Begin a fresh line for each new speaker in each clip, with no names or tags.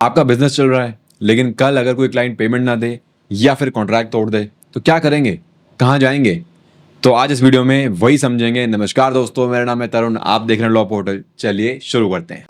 आपका बिजनेस चल रहा है, लेकिन कल अगर कोई क्लाइंट पेमेंट ना दे या फिर कॉन्ट्रैक्ट तोड़ दे तो क्या करेंगे, कहाँ जाएंगे? तो आज इस वीडियो में वही समझेंगे। नमस्कार दोस्तों, मेरा नाम है तरुण, आप देख रहे हैं लॉ पोर्टल। चलिए शुरू करते हैं।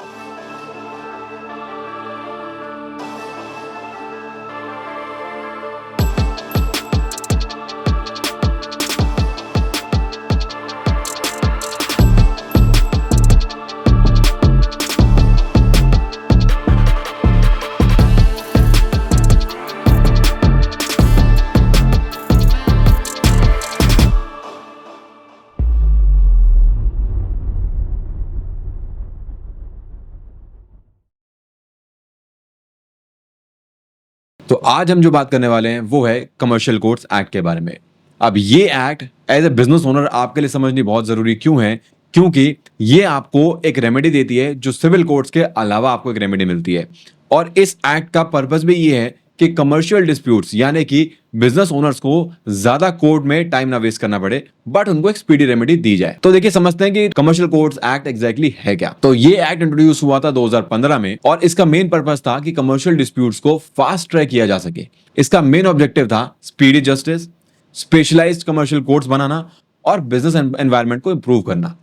तो आज हम जो बात करने वाले हैं वो है कमर्शियल कोर्ट्स एक्ट के बारे में। अब ये act as a business owner आपके लिए समझनी बहुत जरूरी क्यों है? क्योंकि ये आपको एक रेमेडी देती है जो सिविल कोर्ट्स के अलावा आपको एक रेमेडी मिलती है। और इस एक्ट का पर्पस भी ये है कि कमर्शियल डिस्प्यूट्स यानी कि बिजनेस ओनर्स को ज्यादा कोर्ट में टाइम ना वेस्ट करना पड़े, बट उनको एक स्पीडी रेमेडी दी जाए। तो देखिए, समझते हैं कि कमर्शियल कोर्ट्स एक्ट एग्जैक्टली है क्या। तो ये एक्ट इंट्रोड्यूस हुआ था 2015 में और इसका मेन पर्पस था कि कमर्शियल डिस्प्यूट्स को फास्ट ट्रैक किया जा सके। इसका मेन ऑब्जेक्टिव था speedy justice, specialised commercial courts बनाना और बिजनेस एनवायरनमेंट को इंप्रूव करना।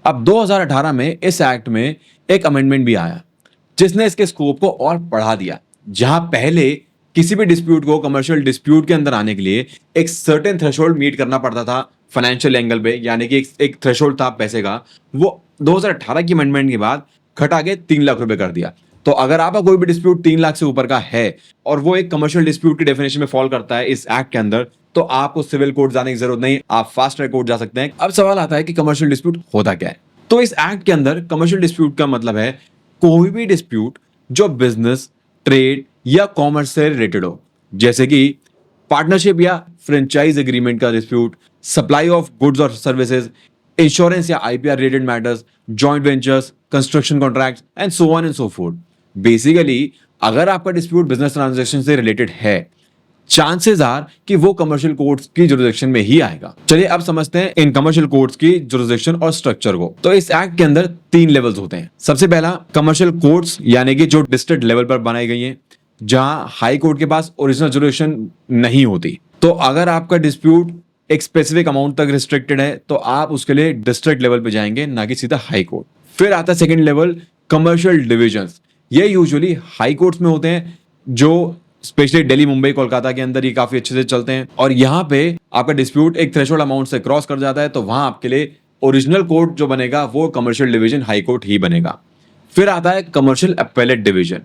अब 2018 में इस एक्ट में एक अमेंडमेंट भी आया जिसने इसके स्कोप को और बढ़ा दिया। जहां पहले किसी भी डिस्प्यूट को कमर्शियल डिस्प्यूट के अंदर आने के लिए एक सर्टेन थ्रेशोल्ड मीट करना पड़ता था फाइनेंशियल एंगल पे, यानी कि एक थ्रेशोल्ड था पैसे का, वो 2018 की अमेंडमेंट के बाद घटा के 3 लाख रुपए कर दिया। तो अगर आपका कोई भी डिस्प्यूट 3 लाख से ऊपर का है और वो एक कमर्शियल डिस्प्यूट की डेफिनेशन में फॉल करता है इस एक्ट के अंदर, तो आपको सिविल कोर्ट जाने की जरूरत नहीं, आप फास्ट ट्रैक कोर्ट जा सकते हैं। अब सवाल आता है कि कमर्शियल डिस्प्यूट होता क्या है। तो इस एक्ट के अंदर कमर्शियल डिस्प्यूट का मतलब है कोई भी डिस्प्यूट जो बिजनेस, ट्रेड या कॉमर्स से रिलेटेड हो, जैसे कि पार्टनरशिप या फ्रेंचाइज एग्रीमेंट का डिस्प्यूट, सप्लाई ऑफ गुड्स और सर्विसेज, इंश्योरेंस या IPR related matters, joint ventures, construction contracts and so on and so fourth. Basically अगर आपका डिस्प्यूट बिजनेस ट्रांजैक्शन से रिलेटेड है, चांसेस आर कि वो कमर्शियल कोर्ट्स की जुरिसडिक्शन में ही आएगा। चलिए अब समझते हैं इन कमर्शियल कोर्ट्स की जुरिसडिक्शन और स्ट्रक्चर को। तो इस एक्ट के अंदर 3 लेवल्स होते हैं। सबसे पहला कमर्शियल कोर्ट्स यानी कि जो डिस्ट्रिक्ट लेवल पर बनाई गई हैं, जहां हाई कोर्ट के पास ओरिजिनल जुरिसडिक्शन नहीं होती। तो अगर आपका डिस्प्यूट एक स्पेसिफिक अमाउंट तक रिस्ट्रिक्टेड है तो आप उसके लिए डिस्ट्रिक्ट लेवल पे जाएंगे, ना कि सीधा हाई कोर्ट। फिर आता है सेकंड लेवल कमर्शियल डिविजन्स। ये यूजुअली हाई कोर्ट्स में होते हैं, जो स्पेशली दिल्ली, मुंबई, कोलकाता के अंदर ये काफी अच्छे से चलते हैं। और यहाँ पे आपका डिस्प्यूट एक थ्रेशोल्ड अमाउंट से क्रॉस कर जाता है तो वहां आपके लिए ओरिजिनल कोर्ट जो बनेगा वो कमर्शियल डिवीजन हाई कोर्ट ही बनेगा। फिर आता है कमर्शियल अपेलेट डिवीजन,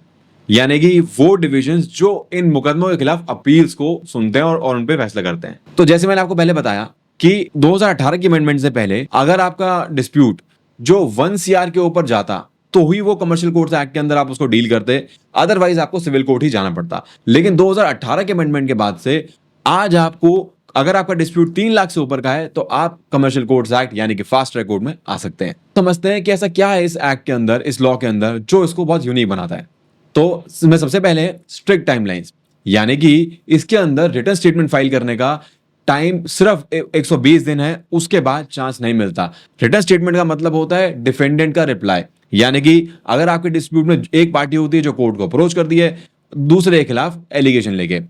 यानी कि वो डिविजन जो इन मुकदमों के खिलाफ अपील्स को सुनते हैं और उन पे फैसला करते हैं। तो जैसे मैंने आपको पहले बताया कि 2018 की अमेंडमेंट से पहले अगर आपका डिस्प्यूट जो 1 CR के ऊपर जाता तो ही वो कमर्शियल कोर्ट्स एक्ट के अंदर आप उसको डील करते, अदरवाइज आपको सिविल कोर्ट ही जाना पड़ता। लेकिन 2018 के अमेंडमेंट के बाद से आज आपको अगर आपका डिस्प्यूट 3 लाख से ऊपर का है तो आप कमर्शियल कोर्ट्स एक्ट यानी कि फास्ट ट्रैक कोर्ट में आ सकते हैं। समझते हैं कि ऐसा क्या है इस एक्ट के अंदर, इस लॉ के अंदर, जो इसको बहुत यूनिक बनाता है। तो मैं सबसे पहले स्ट्रिक्ट टाइमलाइंस, यानी कि इसके अंदर रिटर्न स्टेटमेंट फाइल करने का टाइम सिर्फ 120 दिन है, उसके बाद चांस नहीं मिलता। रिटर्न स्टेटमेंट का मतलब होता है डिफेंडेंट का रिप्लाई, यानी कि अगर आपके डिस्प्यूट में एक पार्टी होती है जो कोर्ट को अप्रोच करती है दूसरे के खिलाफ एलिगेशन लेके,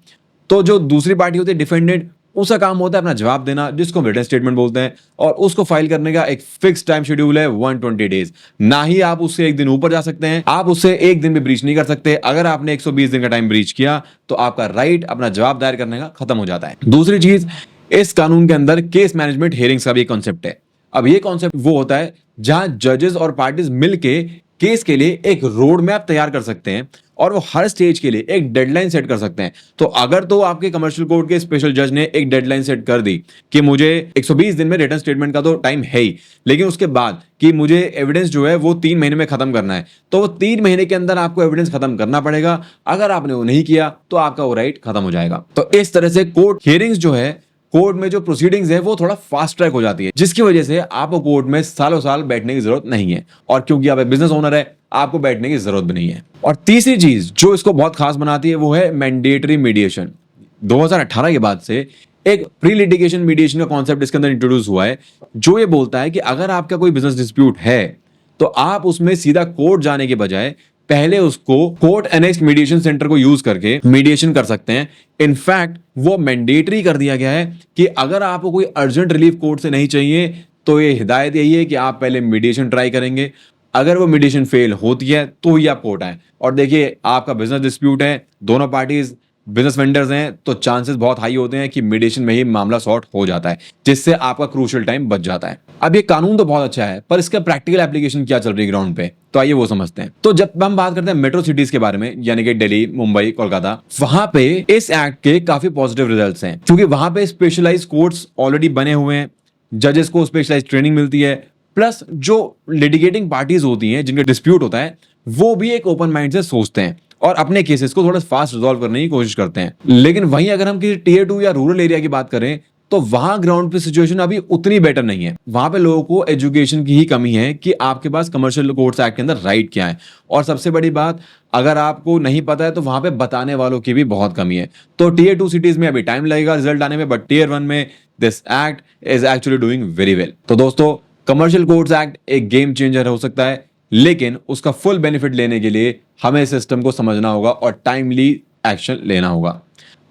तो जो दूसरी पार्टी होती है डिफेंडेंट, उसका काम होता है अपना जवाब देना, जिसको रिटर्न स्टेटमेंट बोलते हैं। और उसको फाइल करने का एक फिक्स टाइम शेड्यूल है 120 डेज। ना ही आप उससे एक दिन ऊपर जा सकते हैं, आप उससे एक दिन में ब्रीच नहीं कर सकते। अगर आपने 120 दिन का टाइम ब्रीच किया तो आपका राइट अपना जवाब दायर करने का खत्म हो जाता है। दूसरी चीज, इस कानून के अंदर केस मैनेजमेंट हियरिंग्स का भी एक कॉन्सेप्ट है। अब ये कॉन्सेप्ट वो होता है जहां जजेस और पार्टीज मिलके केस के लिए एक रोड मैप तैयार कर सकते हैं और वो हर स्टेज के लिए एक डेडलाइन सेट कर सकते हैं। तो अगर तो आपके कमर्शियल कोर्ट के स्पेशल जज ने एक डेडलाइन सेट कर दी कि मुझे 120 दिन में रिटर्न स्टेटमेंट का तो टाइम है ही, लेकिन उसके बाद कि मुझे एविडेंस जो है वो 3 महीने में खत्म करना है, तो वो 3 महीने के अंदर आपको एविडेंस खत्म करना पड़ेगा। अगर आपने वो नहीं किया तो आपका वो राइट खत्म हो जाएगा। तो इस तरह से कोर्ट हियरिंग्स जो है, कोर्ट में जो प्रोसीडिंग्स है वो थोड़ा फास्ट ट्रैक हो जाती है, जिसकी वजह से आपको कोर्ट में सालों साल बैठने की जरूरत नहीं है। और क्योंकि आप बिजनेस ओनर है, आपको बैठने की जरूरत भी नहीं है। और तीसरी चीज जो इसको बहुत खास बनाती है वो है मैंडेटरी मीडिएशन। 2018 के बाद से एक प्री लिटिगेशन मीडिएशन का कॉन्सेप्ट इसके अंदर इंट्रोड्यूस हुआ है, जो ये बोलता है कि अगर आपका कोई बिजनेस डिस्प्यूट है तो आप उसमें सीधा कोर्ट जाने के बजाय पहले उसको कोर्ट एनेक्स मीडिएशन सेंटर को यूज करके मीडिएशन कर सकते हैं। इनफैक्ट वो मैंडेटरी कर दिया गया है कि अगर आपको कोई अर्जेंट रिलीफ कोर्ट से नहीं चाहिए तो ये हिदायत यही है कि आप पहले मीडिएशन ट्राई करेंगे। अगर वो मीडिएशन फेल होती है तो ही आप कोर्ट आए। और देखिए, आपका बिजनेस डिस्प्यूट है, दोनों पार्टीज बिजनेस वेंडर्स हैं, तो चांसेस बहुत हाई होते हैं कि मीडिएशन में ही मामला सॉर्ट हो जाता है, जिससे आपका क्रूशियल टाइम बच जाता है। अब ये कानून तो बहुत अच्छा है, पर इसका प्रैक्टिकल एप्लीकेशन क्या चल रही है ग्राउंड पे, तो आइए वो समझते हैं। तो जब हम बात करते हैं मेट्रो सिटीज के बारे में, यानी कि दिल्ली, मुंबई, कोलकाता, वहां पे इस एक्ट के काफी पॉजिटिव रिजल्ट्स हैं, क्योंकि वहां पे स्पेशलाइज कोर्ट्स ऑलरेडी बने हुए हैं, जजेस को स्पेशलाइज ट्रेनिंग मिलती है, प्लस जो लिटिगेटिंग पार्टीज होती हैं जिनका डिस्प्यूट होता है वो भी एक ओपन माइंड से सोचते हैं और अपने केसेस को थोड़ा फास्ट रिजॉल्व करने की कोशिश करते हैं। लेकिन वहीं अगर हम किसी टीयर 2 या रूरल एरिया की बात करें तो वहां ग्राउंड पे सिचुएशन अभी उतनी बेटर नहीं है। वहां पे लोगों को एजुकेशन की ही कमी है कि आपके पास कमर्शियल कोर्ट्स एक्ट के अंदर राइट क्या है, और सबसे बड़ी बात, अगर आपको नहीं पता है तो वहां पे बताने वालों की भी बहुत कमी है। तो टीयर 2 सिटीज में अभी टाइम लगेगा रिजल्ट आने में, बट टीयर 1 में this act is actually doing very well. तो दोस्तों, कमर्शियल कोर्ट्स एक्ट एक गेम चेंजर हो सकता है, लेकिन उसका फुल बेनिफिट लेने के लिए हमें सिस्टम को समझना होगा और टाइमली एक्शन लेना होगा।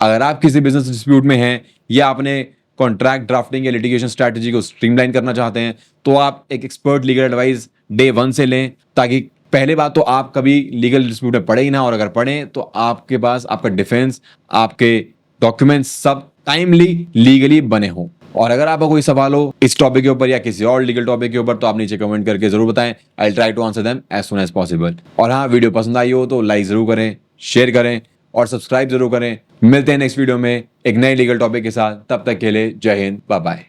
अगर आप किसी बिजनेस डिस्प्यूट में हैं या आपने कॉन्ट्रैक्ट ड्राफ्टिंग या लिटिगेशन स्ट्रैटेजी को स्ट्रीमलाइन करना चाहते हैं, तो आप एक एक्सपर्ट लीगल एडवाइस डे 1 से लें, ताकि पहले बात तो आप कभी लीगल डिस्प्यूट में पड़े ही ना, और अगर पड़े तो आपके पास आपका डिफेंस, आपके डॉक्यूमेंट्स सब टाइमली लीगली बने हों। और अगर आपका कोई सवाल हो इस टॉपिक के ऊपर या किसी और लीगल टॉपिक के ऊपर, तो आप नीचे कमेंट करके जरूर बताएं। I will try to answer them as soon as possible. और हाँ, वीडियो पसंद आई हो तो लाइक जरूर करें, शेयर करें और सब्सक्राइब जरूर करें। मिलते हैं नेक्स्ट वीडियो में एक नए लीगल टॉपिक के साथ। तब तक के लिए जय हिंद, बाय बाय।